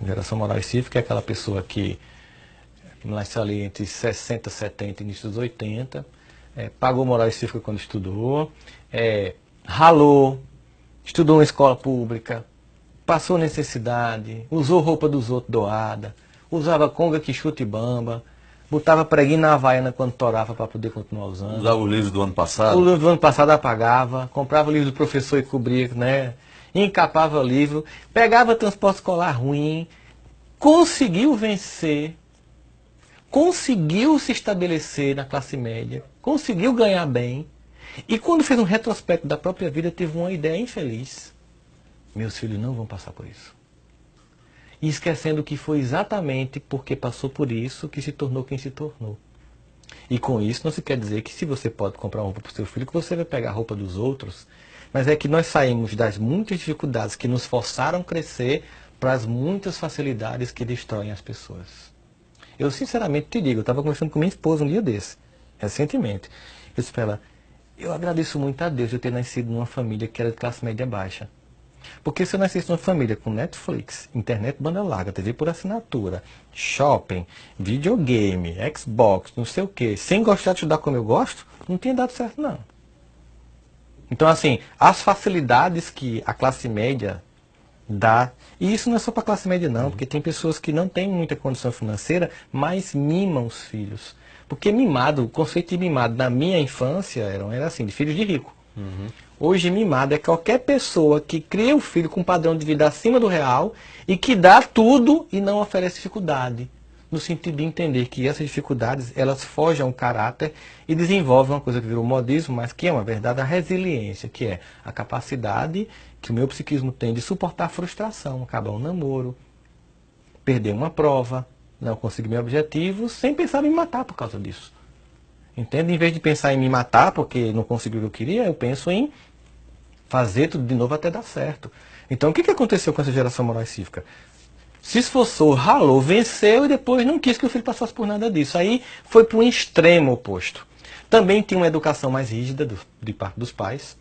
Geração moral e cívica é aquela pessoa que nasceu ali entre 60, 70 e início dos 80, pagou moral e cívica quando estudou, ralou, estudou em escola pública, passou necessidade, usou roupa dos outros doada, usava conga que chute bamba, botava preguinho na havaiana quando torava para poder continuar usando. Usava o livro do ano passado? O livro do ano passado apagava, comprava o livro do professor e cobria, né? Encapava o livro, pegava transporte escolar ruim, conseguiu vencer, conseguiu se estabelecer na classe média, conseguiu ganhar bem, e quando fez um retrospecto da própria vida, teve uma ideia infeliz. Meus filhos não vão passar por isso. E esquecendo que foi exatamente porque passou por isso que se tornou quem se tornou. E com isso não se quer dizer que se você pode comprar uma roupa para o seu filho, que você vai pegar a roupa dos outros, mas é que nós saímos das muitas dificuldades que nos forçaram a crescer para as muitas facilidades que destroem as pessoas. Eu sinceramente te digo, eu estava conversando com minha esposa um dia desse, recentemente. Eu disse para ela, eu agradeço muito a Deus de eu ter nascido numa família que era de classe média baixa. Porque se eu nascesse numa família com Netflix, internet banda larga, TV por assinatura, shopping, videogame, Xbox, não sei o quê, sem gostar de estudar como eu gosto, não tinha dado certo não. Então assim, as facilidades que a classe média dá, e isso não é só para a classe média não, porque tem pessoas que não têm muita condição financeira, mas mimam os filhos. Porque mimado, o conceito de mimado na minha infância era assim, de filhos de rico. Hoje mimado é qualquer pessoa que cria o filho com um padrão de vida acima do real e que dá tudo e não oferece dificuldade. No sentido de entender que essas dificuldades, elas forjam o caráter e desenvolvem uma coisa que virou modismo, mas que é uma verdade, a resiliência, que é a capacidade que o meu psiquismo tem de suportar a frustração, acabar um namoro, perder uma prova, não conseguir meu objetivo, sem pensar em me matar por causa disso. Entende? Em vez de pensar em me matar porque não consegui o que eu queria, eu penso em fazer tudo de novo até dar certo. Então o que aconteceu com essa geração moral e cívica? Se esforçou, ralou, venceu e depois não quis que o filho passasse por nada disso. Aí foi para um extremo oposto. Também tinha uma educação mais rígida de parte dos pais.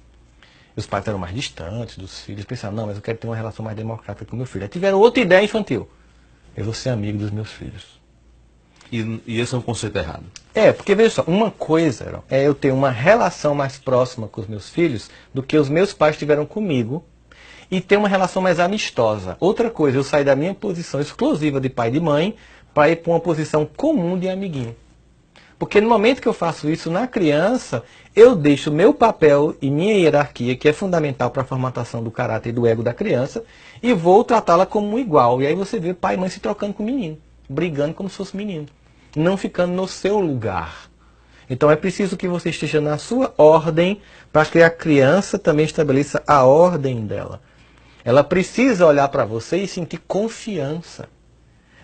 Os pais eram mais distantes dos filhos. Pensaram, não, mas eu quero ter uma relação mais democrática com o meu filho. Aí tiveram outra ideia infantil. Eu vou ser amigo dos meus filhos. E esse é um conceito errado. Porque veja só, uma coisa é eu ter uma relação mais próxima com os meus filhos do que os meus pais tiveram comigo e ter uma relação mais amistosa. Outra coisa, eu sair da minha posição exclusiva de pai e de mãe para ir para uma posição comum de amiguinho. Porque no momento que eu faço isso na criança, eu deixo meu papel e minha hierarquia, que é fundamental para a formatação do caráter e do ego da criança, e vou tratá-la como um igual. E aí você vê pai e mãe se trocando com o menino, brigando como se fosse menino, não ficando no seu lugar. Então é preciso que você esteja na sua ordem para que a criança também estabeleça a ordem dela. Ela precisa olhar para você e sentir confiança.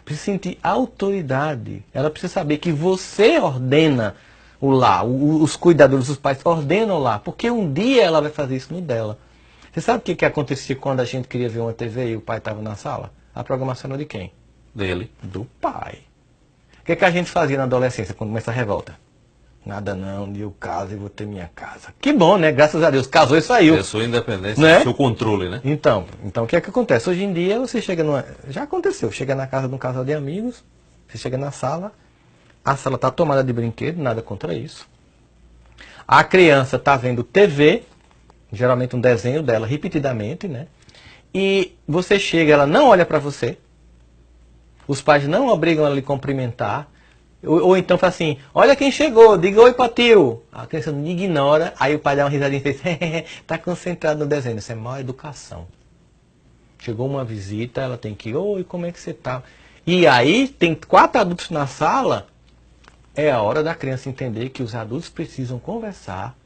Precisa sentir autoridade. Ela precisa saber que você ordena o lar. Os cuidadores, os pais ordenam o lar. Porque um dia ela vai fazer isso no dela. Você sabe o que acontecia quando a gente queria ver uma TV e o pai estava na sala? A programação era de quem? Dele. Do pai. O que a gente fazia na adolescência quando começa a revolta? Nada não, eu caso e vou ter minha casa. Que bom, né? Graças a Deus, casou e saiu. É sua independência, né? seu controle, né? Então o que é que acontece? Hoje em dia você chega numa... Já aconteceu, chega na casa de um casal de amigos, você chega na sala, a sala está tomada de brinquedo, nada contra isso. A criança está vendo TV, geralmente um desenho dela repetidamente, né? E você chega, ela não olha para você, os pais não obrigam ela a lhe cumprimentar, ou então fala assim, olha quem chegou, diga oi para tio. A criança não ignora, aí o pai dá uma risadinha e fez, está concentrado no desenho. Isso é má educação. Chegou uma visita, ela tem que ir, oi, como é que você está? E aí tem 4 adultos na sala, é a hora da criança entender que os adultos precisam conversar,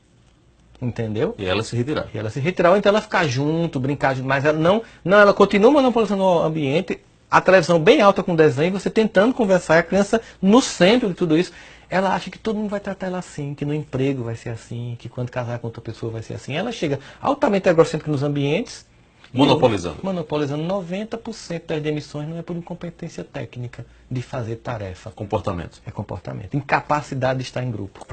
entendeu? E ela se retirar. E ela se retirar, ou então ela ficar junto, brincar junto, mas ela não, ela continua monopolizando o ambiente, a televisão bem alta com desenho, você tentando conversar, a criança no centro de tudo isso, ela acha que todo mundo vai tratar ela assim, que no emprego vai ser assim, que quando casar com outra pessoa vai ser assim. Ela chega altamente egocêntrica nos ambientes. Monopolizando. Monopolizando 90% das demissões não é por incompetência técnica de fazer tarefa. Comportamento. É comportamento. Incapacidade de estar em grupo.